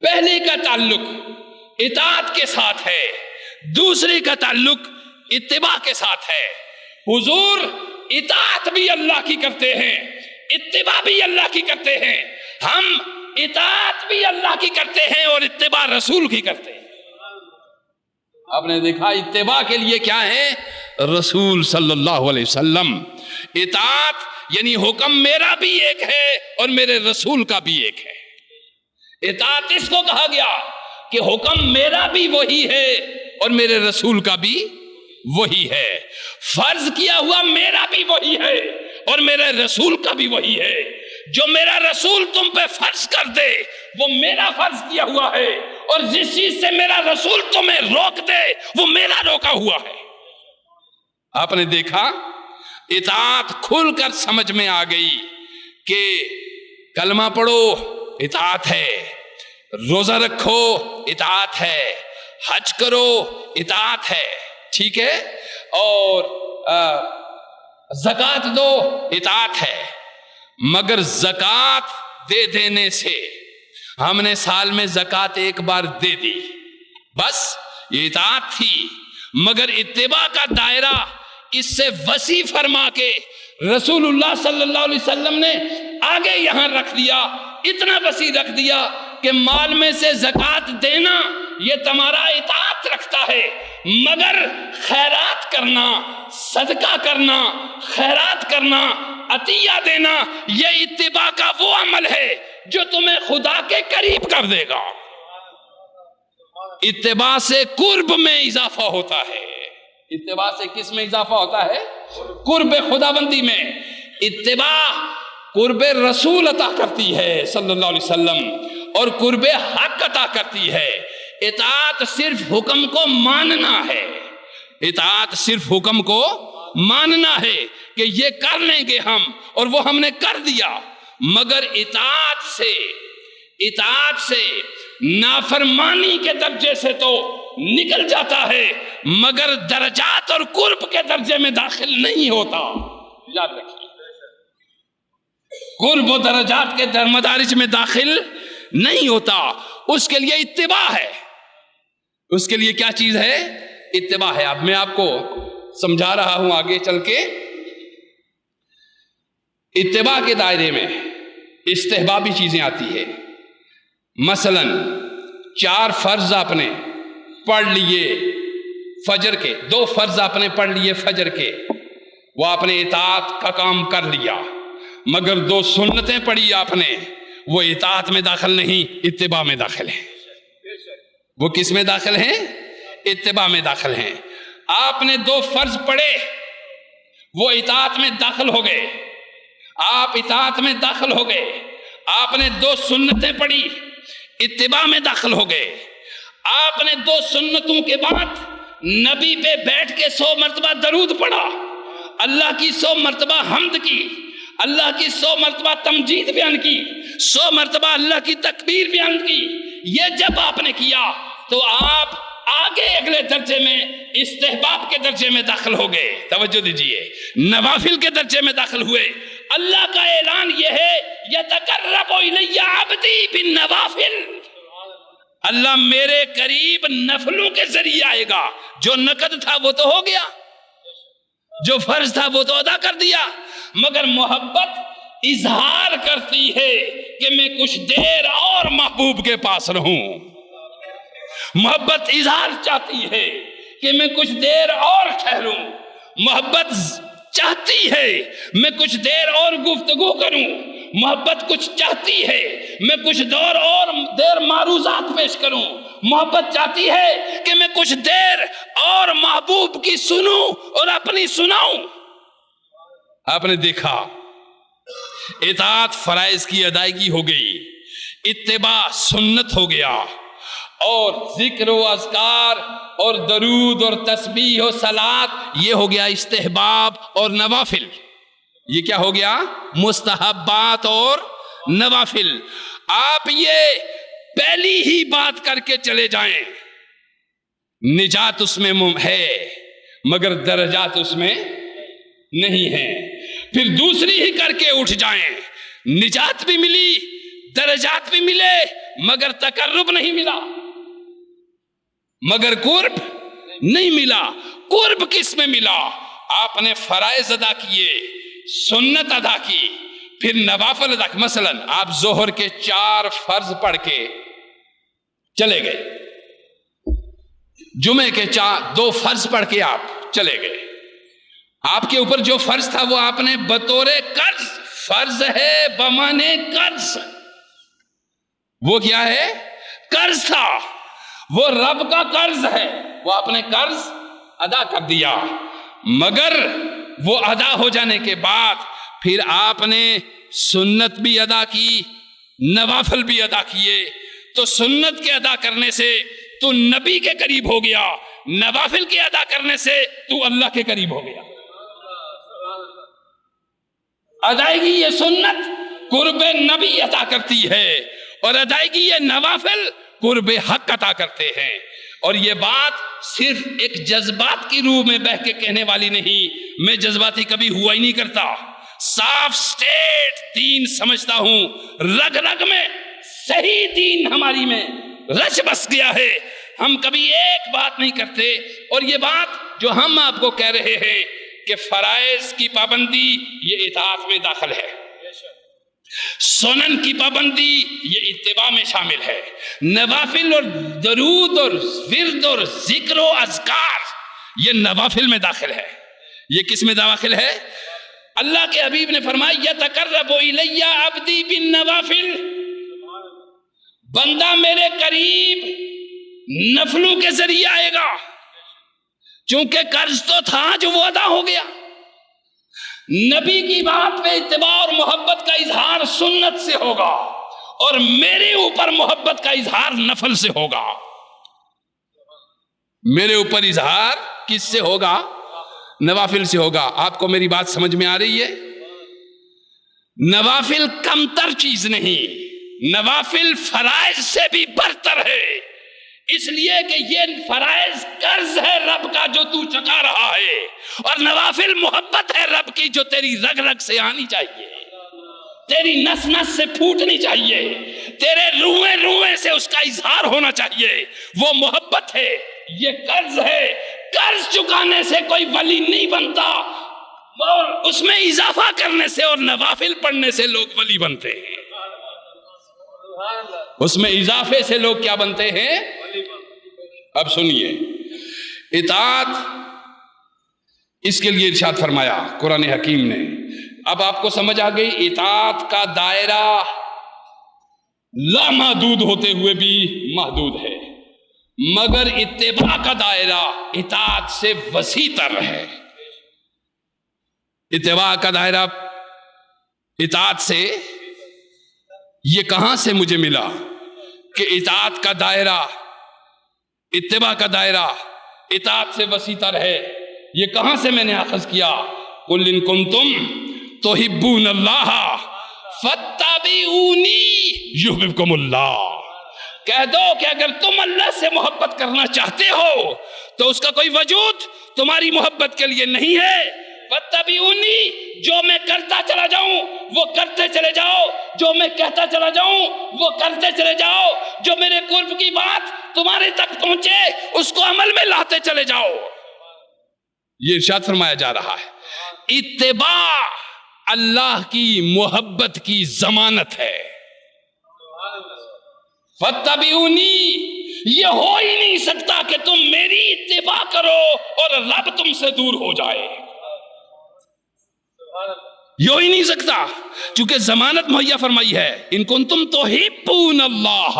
پہلے کا تعلق اطاعت کے ساتھ ہے، دوسرے کا تعلق اتباع کے ساتھ ہے۔ حضور اطاعت بھی اللہ کی کرتے ہیں، اتباع بھی اللہ کی کرتے ہیں، ہم اطاعت بھی اللہ کی کرتے ہیں اور اتباع رسول کی کرتے ہیں۔ آپ نے دیکھا اتباع کے لیے کیا ہے؟ رسول صلی اللہ علیہ وسلم۔ اطاعت یعنی حکم میرا بھی ایک ہے اور میرے رسول کا بھی ایک ہے۔ اطاعت اس کو کہا گیا کہ حکم میرا بھی وہی ہے اور میرے رسول کا بھی وہی ہے، فرض کیا ہوا میرا بھی وہی ہے اور میرے رسول کا بھی وہی ہے۔ جو میرا رسول تم پہ فرض کر دے وہ میرا فرض کیا ہوا ہے، اور جس چیز سے میرا رسول تمہیں روک دے وہ میرا روکا ہوا ہے۔ آپ نے دیکھا اطاعت کھل کر سمجھ میں آ گئی کہ کلمہ پڑھو اطاعت ہے، روزہ رکھو اطاعت ہے، حج کرو اطاعت ہے، ٹھیک ہے، اور زکوٰۃ دو اطاعت ہے۔ مگر زکوٰۃ دے دینے سے، ہم نے سال میں زکوٰۃ ایک بار دے دی بس، یہ اطاعت تھی، مگر اتباع کا دائرہ اس سے وسیع فرما کے رسول اللہ صلی اللہ علیہ وسلم نے آگے یہاں رکھ دیا، اتنا وسیع رکھ دیا کہ مال میں سے زکوٰۃ دینا یہ تمہارا اطاعت رکھتا ہے، مگر خیرات کرنا، صدقہ کرنا، خیرات کرنا، عطیہ دینا، یہ اتباع کا وہ عمل ہے جو تمہیں خدا کے قریب کر دے گا۔ اتباع سے قرب میں اضافہ ہوتا ہے۔ اتباع سے کس میں اضافہ ہوتا ہے؟ قرب خداوندی میں۔ اتباع قرب رسول عطا کرتی ہے صلی اللہ علیہ وسلم، اور قرب حق عطا کرتی ہے۔ اطاعت صرف حکم کو ماننا ہے، اطاعت صرف حکم کو ماننا ہے کہ یہ کر لیں گے ہم، اور وہ ہم نے کر دیا۔ مگر اطاعت سے نافرمانی کے درجے سے تو نکل جاتا ہے، مگر درجات اور قرب کے درجے میں داخل نہیں ہوتا۔ یاد رکھیے، قرب و درجات کے مدارج میں داخل نہیں ہوتا۔ اس کے لیے اتباع ہے، اس کے لیے کیا چیز ہے؟ اتباع ہے۔ اب میں آپ کو سمجھا رہا ہوں آگے چل کے۔ اتباع کے دائرے میں استحبابی چیزیں آتی ہے، مثلا 4 فرض آپ نے پڑھ لیے فجر کے، 2 فرض آپ نے پڑھ لیے فجر کے، وہ آپ نے اطاعت کا کام کر لیا، مگر 2 سنتیں پڑھی آپ نے، وہ اطاعت میں داخل نہیں، اتباع میں داخل ہیں۔ وہ کس میں داخل ہیں؟ اتباع میں داخل ہیں۔ آپ نے 2 فرض پڑھے، وہ اطاعت میں داخل ہو گئے، آپ اطاعت میں داخل ہو گئے۔ آپ نے 2 سنتیں پڑھی، اتباع میں داخل ہو گئے۔ آپ نے 2 سنتوں کے بعد نبی پہ بیٹھ کے 100 مرتبہ درود پڑھا، اللہ کی 100 مرتبہ حمد کی، اللہ کی 100 مرتبہ تمجید بیان کی، 100 مرتبہ اللہ کی تکبیر بیان کی۔ یہ جب آپ نے کیا تو آپ آگے اگلے درجے میں استحباب کے درجے میں داخل ہو گئے۔ توجہ دیجئے، نوافل کے درجے میں داخل ہوئے۔ اللہ کا اعلان یہ ہے، یتقرب الی عبدی بالنوافل، اللہ میرے قریب نفلوں کے ذریعے آئے گا۔ جو نقد تھا وہ تو ہو گیا، جو فرض تھا وہ تو ادا کر دیا، مگر محبت اظہار کرتی ہے کہ میں کچھ دیر اور محبوب کے پاس رہوں۔ محبت اظہار چاہتی ہے کہ میں کچھ دیر اور ٹھہروں، محبت چاہتی ہے میں کچھ دیر اور گفتگو کروں، محبت کچھ چاہتی ہے میں کچھ دیر معروضات پیش کروں، محبت چاہتی ہے کہ میں کچھ دیر اور محبوب کی سنوں اور اپنی سناؤں۔ آپ نے دیکھا اطاعت فرائض کی ادائیگی ہو گئی، اتباع سنت ہو گیا، اور ذکر و اذکار اور درود اور تسبیح و صلات یہ ہو گیا استحباب اور نوافل۔ یہ کیا ہو گیا؟ مستحبات اور نوافل۔ آپ یہ پہلی ہی بات کر کے چلے جائیں، نجات اس میں ہے مگر درجات اس میں نہیں ہیں، پھر دوسری ہی کر کے اٹھ جائیں، نجات بھی ملی، درجات بھی ملے مگر تقرب نہیں ملا، مگر قرب نہیں ملا۔ قرب کس میں ملا؟ آپ نے فرائض ادا کیے، سنت ادا کی، پھر نوافل ادا کی۔ مثلا آپ ظہر کے 4 فرض پڑھ کے چلے گئے، جمعے کے 2 فرض پڑھ کے آپ چلے گئے، آپ کے اوپر جو فرض تھا وہ آپ نے بطور قرض، فرض ہے بمانے قرض، وہ کیا ہے؟ قرض تھا، وہ رب کا قرض ہے، وہ آپ نے قرض ادا کر دیا۔ مگر وہ ادا ہو جانے کے بعد پھر آپ نے سنت بھی ادا کی، نوافل بھی ادا کیے۔ تو سنت کے ادا کرنے سے تو نبی کے قریب ہو گیا، نوافل کے ادا کرنے سے تو اللہ کے قریب ہو گیا۔ ادائیگی یہ سنت قرب نبی عطا کرتی ہے، اور ادائیگی یہ نوافل قرب حق عطا کرتے ہیں۔ اور یہ بات صرف ایک جذبات کی روح میں بہ کے کہنے والی نہیں، میں جذباتی کبھی ہوا ہی نہیں کرتا، صاف سٹیٹ دین سمجھتا ہوں، رگ رگ میں صحیح دین ہماری میں رچ بس گیا ہے، ہم کبھی ایک بات نہیں کرتے۔ اور یہ بات جو ہم آپ کو کہہ رہے ہیں کہ فرائض کی پابندی یہ اطاعت میں داخل ہے، سنن کی پابندی یہ اتباع میں شامل ہے، نوافل اور درود اور ورد اور ذکر و اذکار یہ نوافل میں داخل ہے۔ یہ کس میں داخل ہے؟ اللہ کے حبیب نے فرمایا یتقرب الی عبدی بالنوافل، بندہ میرے قریب نفلوں کے ذریعے آئے گا، چونکہ قرض تو تھا جو وہ ادا ہو گیا۔ نبی کی بات پہ اتباع اور محبت کا اظہار سنت سے ہوگا، اور میرے اوپر محبت کا اظہار نفل سے ہوگا۔ میرے اوپر اظہار کس سے ہوگا؟ نوافل سے ہوگا۔ آپ کو میری بات سمجھ میں آ رہی ہے؟ نوافل کمتر چیز نہیں، نوافل فرائض سے بھی برتر ہے، اس لیے کہ یہ فرائض قرض ہے رب کا جو تو چکا رہا ہے، اور نوافل محبت ہے رب کی جو تیری رگ رگ سے آنی چاہیے، تیری نس نس سے پھوٹنی چاہیے، تیرے روئے روئے سے اس کا اظہار ہونا چاہیے۔ وہ محبت ہے، یہ قرض ہے۔ قرض چکانے سے کوئی ولی نہیں بنتا، اور اس میں اضافہ کرنے سے اور نوافل پڑھنے سے لوگ ولی بنتے ہیں۔ اس میں اضافے سے لوگ کیا بنتے ہیں؟ اب سنیے، اطاعت اس کے لیے ارشاد فرمایا قرآن حکیم نے۔ اب آپ کو سمجھ آ گئی اطاعت کا دائرہ لامحدود ہوتے ہوئے بھی محدود ہے، مگر اتباع کا دائرہ اطاعت سے وسیع تر ہے۔ اتباع کا دائرہ اطاعت سے، یہ کہاں سے مجھے ملا کہ اطاعت کا دائرہ، اتباع کا دائرہ اطاعت سے وسیع تر ہے؟ یہ کہاں سے میں نے اخذ کیا؟ قل ان کنتم تحبون اللہ فاتبعونی یحببکم اللہ۔ کہہ دو کہ اگر تم اللہ سے محبت کرنا چاہتے ہو تو اس کا کوئی وجود تمہاری محبت کے لیے نہیں ہے۔ فاتبعونی، جو میں کرتا چلا جاؤں وہ کرتے چلے جاؤ، جو میں کہتا چلا جاؤں وہ کرتے چلے جاؤ، جو میرے قرب کی بات تمہارے تک پہنچے اس کو عمل میں لاتے چلے جاؤ۔ یہ ارشاد فرمایا جا رہا ہے اتباع اللہ کی محبت کی ضمانت ہے۔ فاتبعونی، یہ ہو ہی نہیں سکتا کہ تم میری اتباع کرو اور رب تم سے دور ہو جائے، یہ ہو ہی نہیں سکتا، چونکہ ضمانت مہیا فرمائی ہے ان کنتم تحبون اللہ،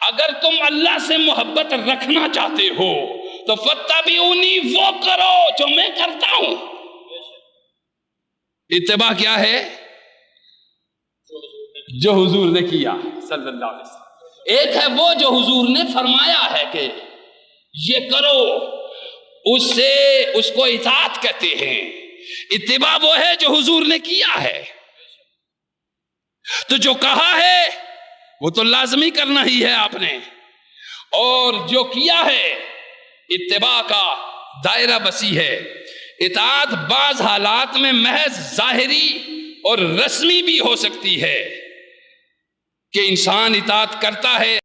اگر تم اللہ سے محبت رکھنا چاہتے ہو تو فاتبعونی، وہ کرو جو میں کرتا ہوں۔ اتباع کیا ہے؟ جو حضور نے کیا صلی اللہ علیہ وسلم۔ ایک ہے وہ جو حضور نے فرمایا ہے کہ یہ کرو، اس کو اطاعت کہتے ہیں۔ اتباع وہ ہے جو حضور نے کیا ہے، تو جو کہا ہے وہ تو لازمی کرنا ہی ہے آپ نے، اور جو کیا ہے اتباع کا دائرہ وسیع ہے۔ اطاعت بعض حالات میں محض ظاہری اور رسمی بھی ہو سکتی ہے، کہ انسان اطاعت کرتا ہے